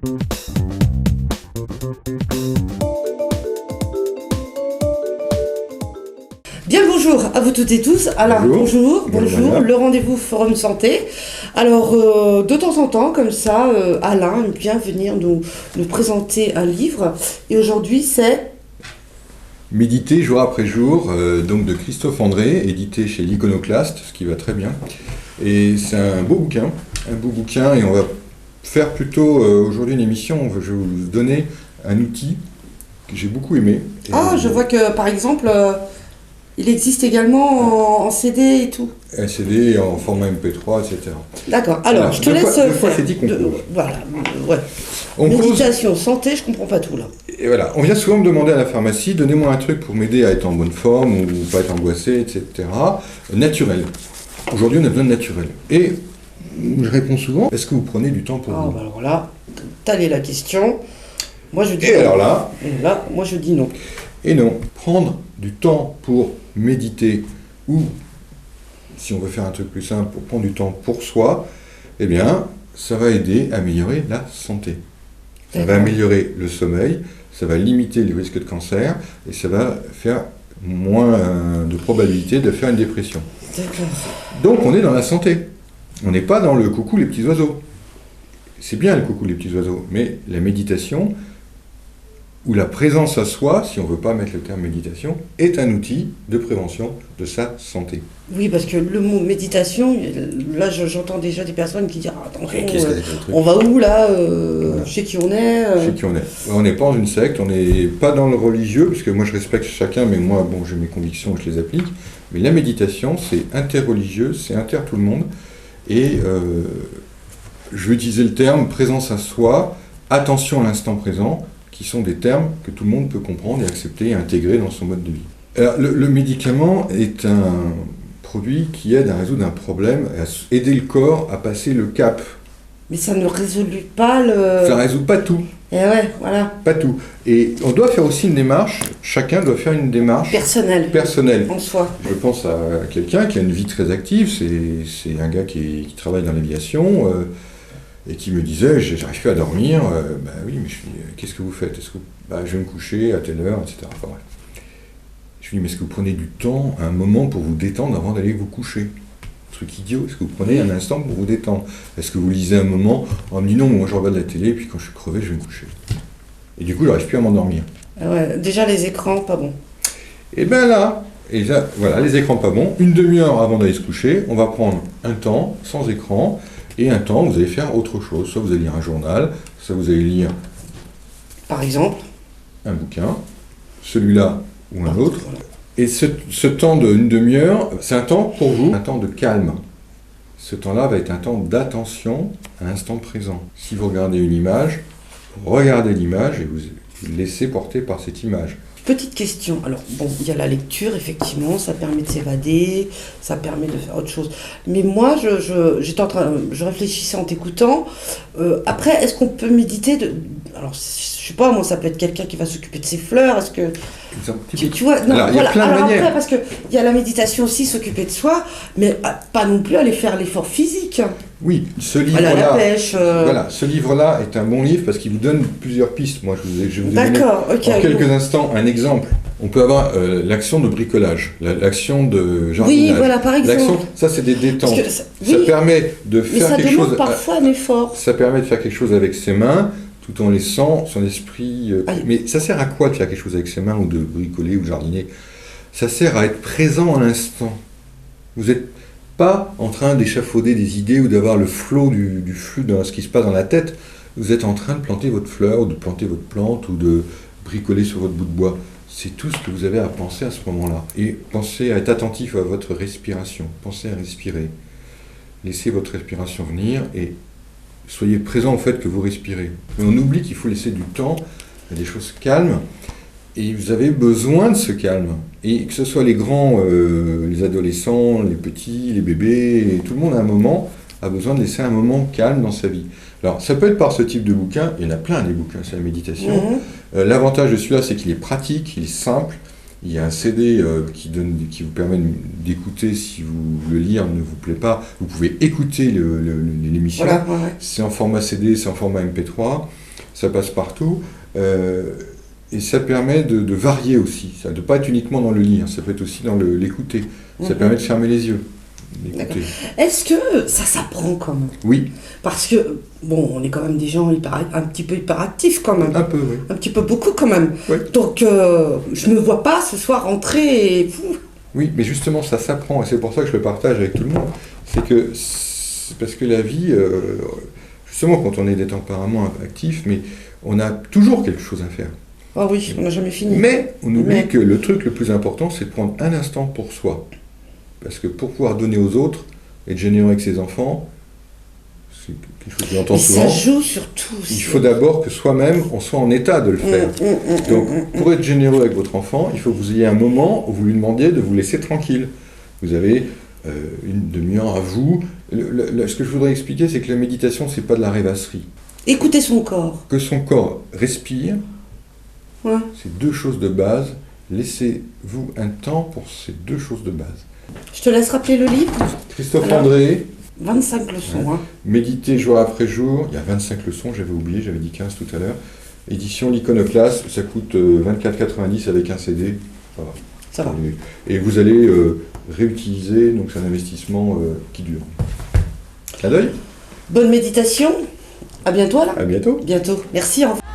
Bien le bonjour à vous toutes et tous. Alain, bonjour. Le rendez-vous Forum Santé. Alors, de temps en temps, comme ça, Alain vient venir nous présenter un livre. Et aujourd'hui, c'est... Méditer jour après jour, donc de Christophe André, édité chez l'Iconoclaste, ce qui va très bien. Et c'est un beau bouquin, et on va faire plutôt aujourd'hui une émission, je vais vous donner un outil que j'ai beaucoup aimé. Je vois que, par exemple... il existe également en CD et tout. Un CD en format MP3, etc. D'accord. Alors, je te laisse faire. Voilà. Ouais. Méditation, santé, je comprends pas tout là. Et voilà. On vient souvent me demander à la pharmacie, donnez-moi un truc pour m'aider à être en bonne forme ou pas être angoissé, etc. Naturel. Aujourd'hui, on a besoin de naturel. Et je réponds souvent, est-ce que vous prenez du temps pour vous ? Alors là, telle est la question. Moi, je dis et non. Alors là, moi, je dis non. Et non, prendre du temps pour méditer ou, si on veut faire un truc plus simple, pour prendre du temps pour soi, eh bien, ça va aider à améliorer la santé. Ça va améliorer le sommeil, ça va limiter les risques de cancer et ça va faire moins de probabilité de faire une dépression. D'accord. Donc, on est dans la santé. On n'est pas dans le coucou les petits oiseaux. C'est bien le coucou les petits oiseaux, mais la méditation... ou la présence à soi, si on ne veut pas mettre le terme méditation, est un outil de prévention de sa santé. Oui, parce que le mot méditation, là j'entends déjà des personnes qui disent attention, on va où là voilà. Chez qui on est Chez qui on est. On n'est pas dans une secte, on n'est pas dans le religieux, parce que moi je respecte chacun, mais moi bon, j'ai mes convictions et je les applique. Mais la méditation, c'est interreligieux, c'est inter tout le monde. Et je vais utiliser le terme présence à soi, attention à l'instant présent, qui sont des termes que tout le monde peut comprendre et accepter et intégrer dans son mode de vie. Alors, le médicament est un produit qui aide à résoudre un problème, à aider le corps à passer le cap. Mais ça ne résout pas le... Ça ne résout pas tout. Et ouais, voilà. Pas tout. Et on doit faire aussi une démarche, chacun doit faire une démarche... Personnelle. En soi. Je pense à quelqu'un qui a une vie très active, c'est un gars qui travaille dans l'aviation... et qui me disait, j'arrive plus à dormir, oui, mais je lui dis, qu'est-ce que vous faites ? Je vais me coucher à telle heure, etc. Enfin, bref. Je lui dis, mais est-ce que vous prenez du temps, un moment pour vous détendre avant d'aller vous coucher ? Truc idiot, est-ce que vous prenez un instant pour vous détendre ? Est-ce que vous lisez un moment ? On me dit non, moi je regarde la télé, et puis quand je suis crevé, je vais me coucher. Et du coup, j'arrive plus à m'endormir. Ouais, déjà les écrans, pas bon. Et bien là, voilà, les écrans pas bons, une demi-heure avant d'aller se coucher, on va prendre un temps sans écran, et un temps, vous allez faire autre chose. Soit vous allez lire un journal, soit vous allez lire... Par exemple ? Un bouquin, celui-là ou un autre. Voilà. Et ce temps d'une demi-heure, c'est un temps pour vous, un temps de calme. Ce temps-là va être un temps d'attention à l'instant présent. Si vous regardez une image, regardez l'image et vous vous laissez porter par cette image. Petite question, alors bon, il y a la lecture, effectivement, ça permet de s'évader, ça permet de faire autre chose. Mais moi, je réfléchissais en t'écoutant. Après, est-ce qu'on peut méditer alors, je sais pas, moi, ça peut être quelqu'un qui va s'occuper de ses fleurs, est-ce que... Tu vois, non, alors, il y a plein de manières. Après, parce qu'il y a la méditation aussi, s'occuper de soi, mais pas non plus aller faire l'effort physique. Oui, ce livre-là, la pêche, voilà, ce livre-là est un bon livre parce qu'il vous donne plusieurs pistes. Moi, je vous ai donné en quelques instants un exemple. On peut avoir l'action de bricolage, l'action de jardinage. Oui, voilà, par exemple. Ça, c'est des détentes. Ça permet de faire quelque chose... Mais ça demande parfois un effort. Ça permet de faire quelque chose avec ses mains, tout en laissant son esprit... Mais ça sert à quoi de faire quelque chose avec ses mains, ou de bricoler, ou de jardiner ? Ça sert à être présent à l'instant. Vous n'êtes pas en train d'échafauder des idées ou d'avoir le flot du flux de ce qui se passe dans la tête. Vous êtes en train de planter votre fleur, ou de planter votre plante, ou de bricoler sur votre bout de bois. C'est tout ce que vous avez à penser à ce moment-là. Et pensez à être attentif à votre respiration. Pensez à respirer. Laissez votre respiration venir et soyez présent au fait que vous respirez. Mais on oublie qu'il faut laisser du temps à des choses calmes. Et vous avez besoin de ce calme. Et que ce soit les grands, les adolescents, les petits, les bébés, tout le monde à un moment a besoin de laisser un moment calme dans sa vie. Alors, ça peut être par ce type de bouquin, il y en a plein des bouquins sur la méditation. L'avantage de celui-là, c'est qu'il est pratique, il est simple. Il y a un CD qui vous permet d'écouter, si le lire ne vous plaît pas, vous pouvez écouter l'émission. Voilà, ouais. C'est en format CD, c'est en format MP3. ça passe partout. Et ça permet de varier aussi, de ne pas être uniquement dans le lire, ça peut être aussi dans l'écouter. Ça permet de fermer les yeux. Est-ce que ça s'apprend quand même? Oui. Parce que, bon, on est quand même des gens un petit peu hyperactifs quand même. Un peu, oui. Un petit peu beaucoup quand même. Oui. Donc, je ne me vois pas ce soir rentrer et... Oui, mais justement, ça s'apprend, et c'est pour ça que je le partage avec tout le monde. C'est parce que la vie, justement, quand on est des tempéraments actifs, mais on a toujours quelque chose à faire. Ah oui, on n'a jamais fini. Mais on oublie que le truc le plus important, c'est de prendre un instant pour soi. Parce que pour pouvoir donner aux autres, être généreux avec ses enfants, c'est quelque chose que j'entends souvent. Ça joue sur tout. Il faut d'abord que soi-même, on soit en état de le faire. Donc, pour être généreux avec votre enfant, il faut que vous ayez un moment où vous lui demandiez de vous laisser tranquille. Vous avez une demi-heure à vous. Ce que je voudrais expliquer, c'est que la méditation, c'est pas de la rêvasserie. Écoutez son corps. Que son corps respire, c'est deux choses de base. Laissez-vous un temps pour ces deux choses de base. Je te laisse rappeler le livre. Christophe André. 25 leçons. Méditer jour après jour. Il y a 25 leçons, j'avais oublié, j'avais dit 15 tout à l'heure. Édition l'Iconoclaste, ça coûte 24,90 avec un CD. Voilà. Ça va. Et vous allez réutiliser, donc c'est un investissement qui dure. Clin d'œil. Bonne méditation. À bientôt alors. À bientôt. Bientôt. Merci. Au revoir.